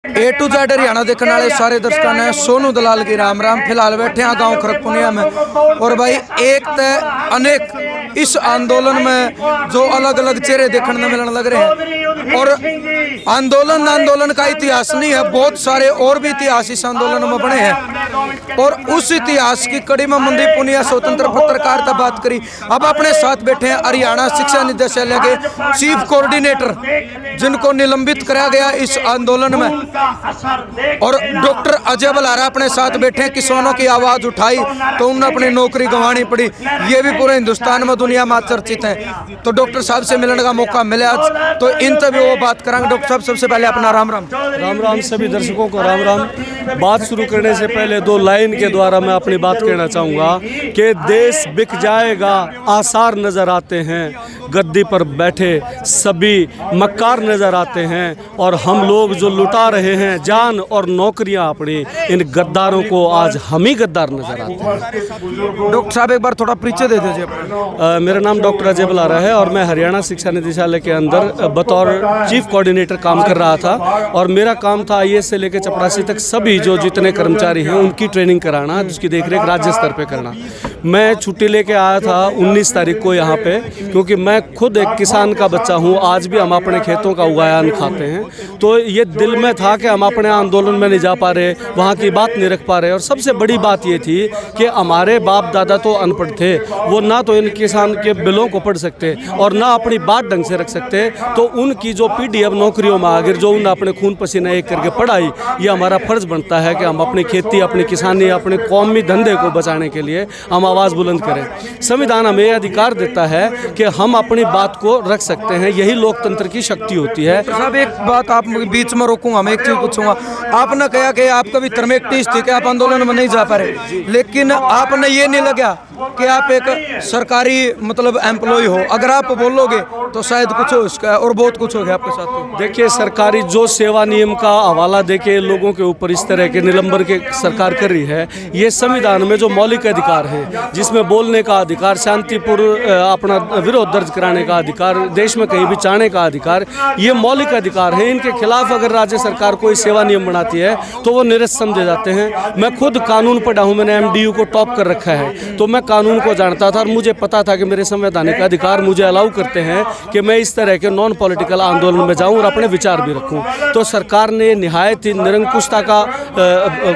A to Z Haryana देखने वाले सारे दर्शकों ने सोनू दलाल की राम राम। फिलहाल बैठे हैं गांव खरपुनिया में और भाई एक तो अनेक इस आंदोलन में जो अलग अलग चेहरे देखने में मिलने लग रहे हैं। और आंदोलन का इतिहास नहीं है, बहुत सारे और भी इतिहास इस आंदोलन में बने हैं। और उस इतिहास की कड़ी में मनदीप पुनिया स्वतंत्र पत्रकारिता बात करी। अब अपने साथ बैठे हैं हरियाणा शिक्षा निदेशालय के चीफ कोऑर्डिनेटर जिनको निलंबित कराया गया इस आंदोलन में, और डॉक्टर अजय बलारा अपने साथ बैठे हैं। किसानों की आवाज उठाई तो उन्हें अपनी नौकरी गंवानी पड़ी, ये भी पूरे हिंदुस्तान में दुनिया में चर्चित है। तो डॉक्टर साहब से मिलने का मौका मिला आज, तो इनसे भी वो बात करेंगे। डॉक्टर साहब सबसे पहले अपना राम राम। राम राम सभी दर्शकों को राम राम। बात शुरू करने से पहले दो लाइन के द्वारा मैं अपनी बात कहना चाहूँगा कि देश बिक जाएगा आसार नजर आते हैं, गद्दी पर बैठे सभी मक्कार नजर आते हैं, और हम लोग जो लुटा रहे हैं जान और नौकरियां अपनी, इन गद्दारों को आज हम ही गद्दार नजर आते हैं। डॉक्टर साहब एक बार थोड़ा परिचय दे दीजिए। मेरा नाम डॉक्टर अजय बलारा है और मैं हरियाणा शिक्षा निदेशालय के अंदर बतौर चीफ कोऑर्डिनेटर काम कर रहा था। और मेरा काम था आईएएस से लेकर चपरासी तक सभी जो जितने कर्मचारी हैं उनकी ट्रेनिंग कराना, जिसकी देखरेख राज्य स्तर पे करना। मैं छुट्टी लेके आया था 19 तारीख को यहाँ पे, क्योंकि मैं खुद एक किसान का बच्चा हूँ। आज भी हम अपने खेतों का उगाया अन्न खाते हैं, तो ये दिल में था कि हम अपने आंदोलन में नहीं जा पा रहे, वहाँ की बात नहीं रख पा रहे। और सबसे बड़ी बात ये थी कि हमारे बाप दादा तो अनपढ़ थे, वो ना तो इन किसान के बिलों को पढ़ सकते और ना अपनी बात ढंग से रख सकते। तो उनकी जो पीढ़ी अब नौकरियों में आगे जो उन्हें अपने खून पसीना एक करके पढ़ाई, ये हमारा फर्ज बनता है कि हम अपनी खेती, अपनी किसानी, अपने कौमी धंधे को बचाने के लिए हम आवाज़ बुलंद करें। संविधान हमें अधिकार देता है कि हम अपनी बात को रख सकते हैं, यही लोकतंत्र की शक्ति होती है। साहब एक बात आप बीच में रोकूंगा, मैं एक चीज पूछूंगा। आपने कहा कि आपका भी तरह में एक टीस थी कि आप आंदोलन में नहीं जा पा रहे, लेकिन आपने ये नहीं लगा कि आप एक सरकारी मतलब एम्प्लॉय हो, अगर आप बोलोगे तो शायद कुछ हो इसका और बहुत कुछ हो गया आपके साथ। तो देखिए, सरकारी जो सेवा नियम का हवाला देके लोगों के ऊपर इस तरह के निलंबन के सरकार कर रही है, ये संविधान में जो मौलिक अधिकार है, जिसमें बोलने का अधिकार, शांतिपूर्ण अपना विरोध दर्ज कराने का अधिकार, देश में कहीं भी चाहने का अधिकार, ये मौलिक अधिकार है। इनके खिलाफ अगर राज्य सरकार कोई सेवा नियम बनाती है तो वो निरस्त समझे जाते हैं। मैं खुद कानून पढ़ा हूँ, मैंने MDU को टॉप कर रखा है, तो मैं कानून को जानता था और मुझे पता था कि मेरे संवैधानिक अधिकार मुझे अलाउ करते हैं कि मैं इस तरह के नॉन पॉलिटिकल आंदोलन में जाऊं और अपने विचार भी रखूं। तो सरकार ने निहायत ही निरंकुशता का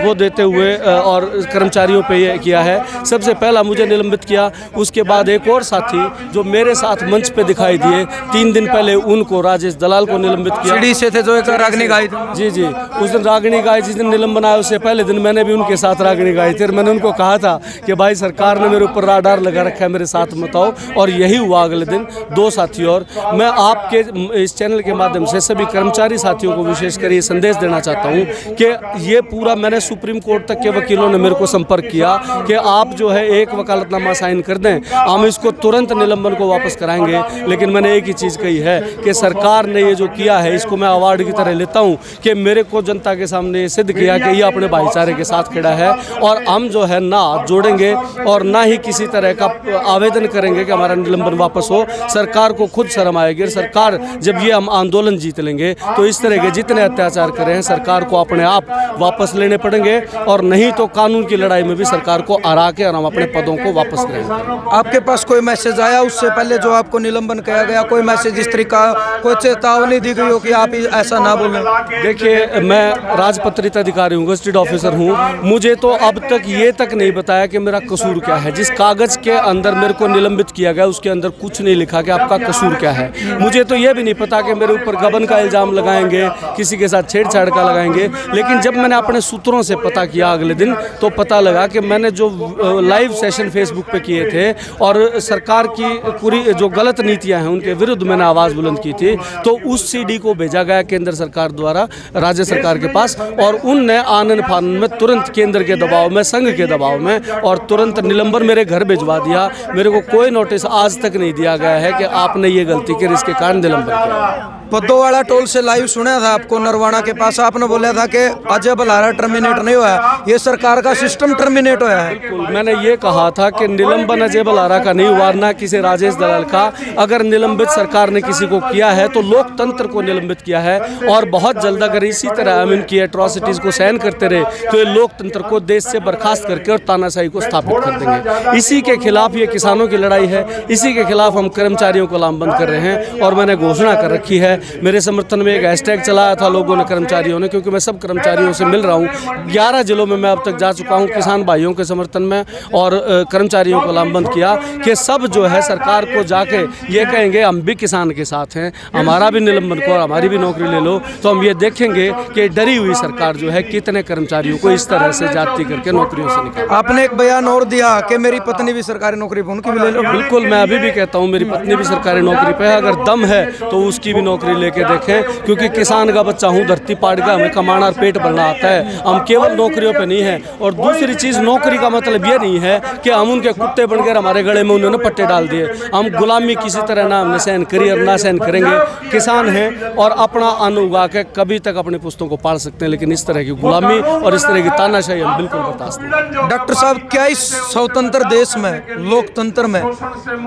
वो देते हुए और कर्मचारियों पे ये किया है। सबसे पहला मुझे निलंबित किया, उसके बाद एक और साथी जो मेरे साथ मंच पे दिखाई दिए, 3 दिन पहले उनको, राजेश दलाल को निलंबित किया। सीढ़ी से थे जो एक रागनी गाई थी। जी, उस दिन रागनी गाई, जिस दिन निलंबन आया उससे पहले दिन मैंने भी उनके साथ रागनी गाई थी। मैंने उनको कहा था कि भाई सरकार ने मेरे ऊपर राडार लगा रखा है, मेरे साथ मत आओ, और यही हुआ अगले दिन। 2 साथी और मैं आपके इस चैनल के माध्यम से सभी कर्मचारी साथियों को विशेषकर ये संदेश देना चाहता हूँ कि ये पूरा, मैंने सुप्रीम कोर्ट तक के वकीलों ने मेरे को संपर्क किया कि आप जो है एक वकालतनामा साइन कर दें, हम इसको तुरंत निलंबन को वापस कराएंगे। लेकिन मैंने एक ही चीज़ कही है कि सरकार ने ये जो किया है इसको मैं अवार्ड की तरह लेता हूँ कि मेरे को जनता के सामने सिद्ध किया कि ये अपने भाईचारे के साथ खड़ा है, और हम जो है ना हाथ जोड़ेंगे और ना ही किसी तरह का आवेदन करेंगे कि हमारा निलंबन वापस हो। सरकार को खुद शर्म आएगी। सरकार जब ये हम आंदोलन जीत लेंगे तो इस तरह के जितने अत्याचार करे हैं सरकार को अपने आप वापस लेने पड़ेंगे, और नहीं तो कानून की लड़ाई में भी सरकार को हरा के और हम अपने पदों को वापस करेंगे। आपके पास कोई मैसेज आया उससे पहले जो आपको निलंबन किया गया, कोई मैसेज इस तरीका, कोई चेतावनी दी गई हो कि आप ऐसा ना बोलें? देखिए, मैं राजपत्रित अधिकारी हूँ, गजेटेड ऑफिसर हूँ। मुझे तो अब तक ये तक नहीं बताया कि मेरा कसूर क्या है। जिस कागज़ के अंदर मेरे को निलंबित किया गया उसके अंदर कुछ नहीं लिखा कि आपका कसूर क्या है। मुझे तो ये भी नहीं पता कि मेरे ऊपर गबन का इल्ज़ाम लगाएंगे, किसी के साथ छेड़छाड़ का लगाएंगे। लेकिन जब मैंने अपने सूत्रों से पता किया अगले दिन, तो पता लगा कि मैंने जो लाइव सेशन फेसबुक पे किए थे और सरकार की पूरी जो गलत नीतियां हैं उनके विरुद्ध मैंने आवाज़ बुलंद की थी, तो उस CD को भेजा गया केंद्र सरकार द्वारा राज्य सरकार के पास, और उनने आनन फानन में तुरंत केंद्र के दबाव में, संघ के दबाव में, और तुरंत निलंबन मेरे घर भिजवा दिया। मेरे को कोई नोटिस आज तक नहीं दिया गया है कि आपने ये गलती की, इसके कारण निलंबन किया। पद्दोवाड़ा टोल से लाइव सुना था आपको नरवाना के पास, आपने बोला था कि अजय बल्लारा टर्मिनेट नहीं हुआ, ये सरकार का सिस्टम टर्मिनेट हुआ है। बिल्कुल, मैंने ये कहा था कि निलंबन अजय बल्लारा का नहीं हुआ, ना किसी राजेश दलाल का। अगर निलंबित सरकार ने किसी को किया है तो लोकतंत्र को निलंबित किया है, और बहुत जल्द अगर इसी तरह हम इनकी एट्रॉसिटीज को सहन करते रहे तो ये लोकतंत्र को देश से बर्खास्त करके और तानाशाही को स्थापित कर देंगे। इसी के खिलाफ ये किसानों की लड़ाई है, इसी के खिलाफ हम कर्मचारियों को लामबंद कर रहे हैं। और मैंने घोषणा कर रखी है, मेरे समर्थन में एक हैशटैग चलाया था लोगों ने, कर्मचारियों ने, क्योंकि मैं सब कर्मचारियों से मिल रहा हूँ। 11 जिलों में मैं अब तक जा चुका हूँ किसान भाइयों के समर्थन में, और कर्मचारियों को लामबंद किया कि सब जो है सरकार को जाके ये कहेंगे हम भी किसान के साथ हैं, हमारा भी निलंबन करो, हमारी भी नौकरी ले लो, तो हम ये देखेंगे कि डरी हुई सरकार जो है कितने कर्मचारियों को इस तरह से जाति करके नौकरियों से निकाल। आपने एक बयान और दिया कि मेरी पत्नी भी सरकारी नौकरी पे, उनकी भी ले लो। बिल्कुल, मैं अभी भी कहता हूँ मेरी पत्नी भी सरकारी नौकरी पे है, अगर दम है तो उसकी भी नौकरी लेके देखें, क्योंकि किसान का बच्चा हूँ, धरती पाट का, हमें कमाना और पेट भरना आता है, हम केवल नौकरियों पे नहीं है। और दूसरी चीज़, नौकरी का मतलब ये नहीं है कि हम उनके कुत्ते बनकर हमारे गले में उन्होंने पट्टे डाल दिए। हम गुलामी किसी तरह ना हमने सहन करी और ना सहन करेंगे। किसान हैं और अपना अन्न उगा के कभी तक अपने पुस्तों को पाल सकते हैं, लेकिन इस तरह की गुलामी और इस तरह की तानाशाही हम बिल्कुल बर्दाश्त नहीं। डॉक्टर साहब, क्या इस स्वतंत्र देश में, लोकतंत्र में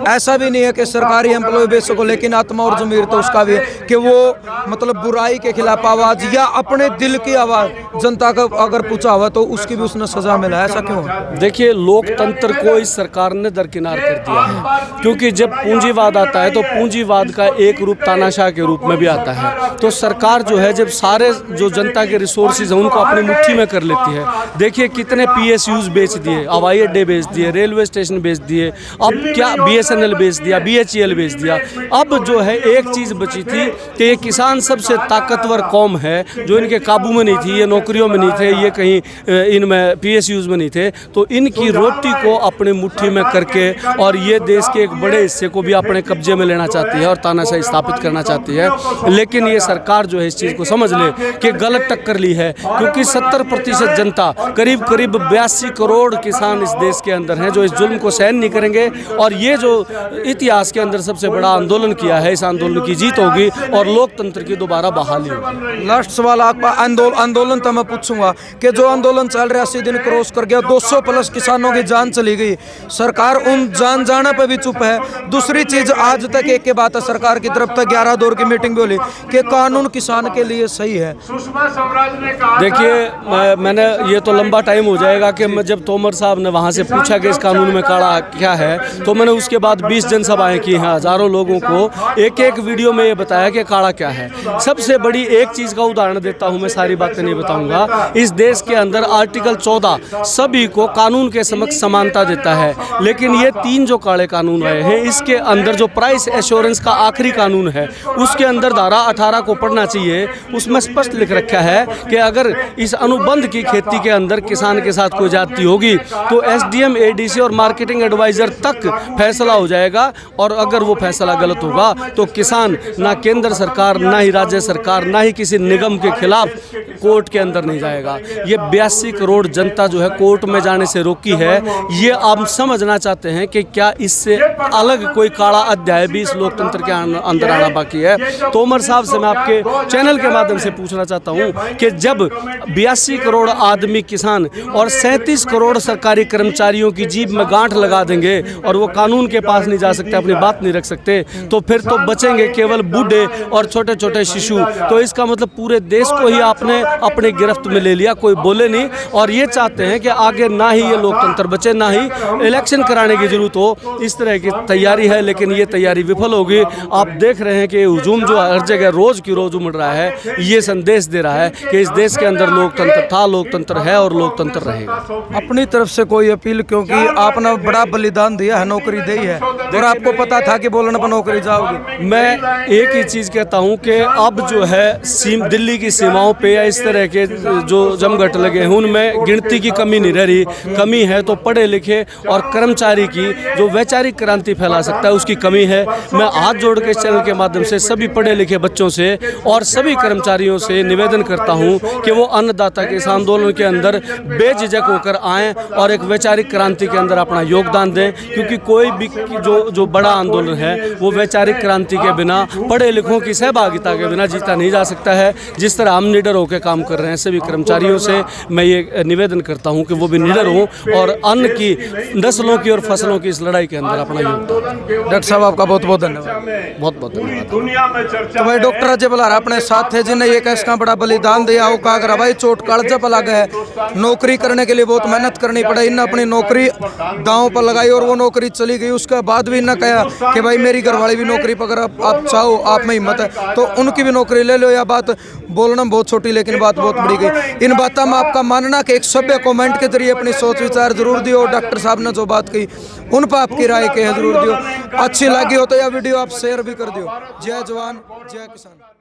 ऐसा भी नहीं है कि सरकारी एम्प्लॉय बेचो को, लेकिन आत्मा और जमीर तो उसका भी है कि वो मतलब बुराई के खिलाफ आवाज या अपने दिल की आवाज जनता का अगर पूछा हुआ तो उसकी भी उसने सजा मिला, ऐसा क्यों है? देखिए, लोकतंत्र को इस सरकार ने दरकिनार कर दिया है, क्योंकि जब पूंजीवाद आता है तो पूंजीवाद का एक रूप तानाशाह के रूप में भी आता है। तो सरकार जो है जब सारे जो जनता के रिसोर्सेज हैं उनको अपनी मुट्ठी में कर लेती है। देखिए कितने PSUs बेच दिए, हवाई अड्डे बेच दिए, रेलवे स्टेशन बेच दिए, अब क्या BSNL बेच दिया, BHEL बेच दिया। अब जो है एक चीज़ बची थी कि ये किसान सबसे ताकतवर कौम है, जो इनके काबू में नहीं थी, ये नौकरियों में नहीं थे, ये कहीं इनमें PSUs में नहीं थे, तो इनकी रोटी को अपनी मुट्ठी में करके और ये देश के एक बड़े हिस्से को भी अपने कब्जे में लेना चाहती है और तानाशाही स्थापित करना चाहती है। लेकिन ये सरकार जो है इस चीज़ को समझ ले कि गलत टक्कर ली है, क्योंकि 70% जनता, करीब 82 करोड़ किसान इस देश के अंदर हैं जो इस जुल्म को सहन नहीं करेंगे। और ये जो इतिहास के अंदर सबसे बड़ा आंदोलन किया है, इस आंदोलन की जीत होगी और लोकतंत्र की दोबारा बहाली होगी। लास्ट सवाल आपका, आंदोलन तो मैं पूछूंगा कि जो आंदोलन चल रहा है 80 दिन क्रॉस कर गया, 200+ किसानों की जान चली गई, सरकार उन जान जाने पे भी चुप है। दूसरी चीज, आज तक एक के बात है सरकार की तरफ तक 11 दौर की मीटिंग भी बोली कि कानून किसान के लिए सही है। देखिए, मैंने ये तो लंबा टाइम हो जाएगा कि मैं जब तोमर साहब ने वहाँ से पूछा कि इस कानून में काला क्या है, तो मैंने उसके बाद 20 जनसभाएं की हैं, हज़ारों लोगों को एक एक वीडियो में ये बताया कि काला क्या है। सबसे बड़ी एक चीज़ का उदाहरण देता हूँ, मैं सारी बातें नहीं बताऊँगा। इस देश के अंदर आर्टिकल 14 सभी को कानून के समक्ष समानता देता है, लेकिन ये 3 जो काले कानून आए हैं, इसके अंदर जो प्राइस एश्योरेंस का आखिरी कानून है, उसके अंदर धारा 18 को पढ़ना चाहिए। उसमें स्पष्ट लिख रखा है कि अगर इस अनुबंध की खेती के अंदर किसान के साथ कोई जाति होगी तो SDM, ADC और मार्केटिंग एडवाइजर तक फैसला हो जाएगा, और अगर वो फैसला गलत होगा तो किसान ना केंद्र सरकार, ना ही राज्य सरकार, ना ही किसी निगम के खिलाफ कोर्ट के अंदर नहीं जाएगा। ये 82 करोड़ जनता जो है कोर्ट में जाने से रोकी है। ये आप समझना चाहते हैं कि क्या इससे अलग कोई काला अध्याय भी इस लोकतंत्र के अंदर आना बाकी है? तोमर साहब से मैं आपके चैनल के माध्यम से पूछना चाहता हूं कि जब 82 करोड़ आदमी किसान और 37 करोड़ सरकारी कर्मचारियों की जीभ में गांठ लगा देंगे और वो कानून के पास नहीं जा सकते, अपनी बात नहीं रख सकते, तो फिर तो बचेंगे केवल बूढ़े और छोटे छोटे शिशु। तो इसका मतलब पूरे देश को ही आपने अपने गिरफ्त में ले लिया, कोई बोले नहीं। और ये चाहते हैं कि आगे ना ही ये लोकतंत्र बचे, ना ही इलेक्शन कराने की जरूरत हो। इस तरह की तैयारी है, लेकिन ये तैयारी विफल होगी। आप देख रहे हैं कि हुजूम जो हर जगह रोज की रोज उमड़ रहा है, ये संदेश दे रहा है कि इस देश के अंदर लोकतंत्र था, लोकतंत्र है और लोकतंत्र रहेगा। अपनी तरफ से कोई अपील, क्योंकि आपने बड़ा बलिदान दिया है, नौकरी दी है और आपको पता था कि बोलने पर नौकरी जाओगी। मैं एक ही चीज़ कहता हूं कि अब जो है दिल्ली की सीमाओं पे या इस तरह के जो जमघट लगे हैं उनमें गिनती की कमी नहीं रह रही। कमी है तो पढ़े लिखे और कर्मचारी की जो वैचारिक क्रांति फैला सकता है उसकी कमी है। मैं हाथ जोड़ के इस चैनल के माध्यम से सभी पढ़े लिखे बच्चों से और सभी कर्मचारियों से निवेदन करता हूं कि वो अन्नदाता के इस आंदोलन के अंदर बेझिझक होकर आएँ और एक वैचारिक क्रांति के अंदर अपना योगदान दें, क्योंकि कोई भी जो बड़ा आंदोलन है वो वैचारिक क्रांति के बिना, पढ़े लिखों लोगों की सहभागिता के बिना जीता नहीं जा सकता है। जिस तरह हम निडर होकर काम कर रहे हैं, सभी कर्मचारियों से मैं ये निवेदन करता हूं कि वो भी निडर हों और अन्न की, नस्लों की और फसलों की इस लड़ाई के अंदर अपना योगदान। डॉक्टर साहब आपका बहुत बहुत धन्यवाद। बहुत बहुत धन्यवाद। तो भाई डॉक्टर अजय बलार अपने साथ है जिन्हें ये कैसा बड़ा बलिदान दिया हो का भाई चोट कालजा पर लगा है, नौकरी करने के लिए बहुत मेहनत करनी पड़ी, इन्हें अपनी नौकरी दांव पर लगाई और वो नौकरी चली गई। उसके बाद भी इन्हें कहा कि भाई मेरी घरवाली भी नौकरी पकड़, आप चाहो आप में हिम्मत है तो उनकी भी नौकरी ले लो। यह बात बोलना बहुत छोटी लेकिन बात बहुत बड़ी गई। इन बातों में आपका मानना कि एक सभ्य कमेंट के जरिए अपनी सोच विचार जरूर दियो। डॉक्टर साहब ने जो बात कही उन पर आपकी राय के जरूर दियो। अच्छी लगी हो तो यह वीडियो आप शेयर भी कर दियो। जय जवान जय किसान।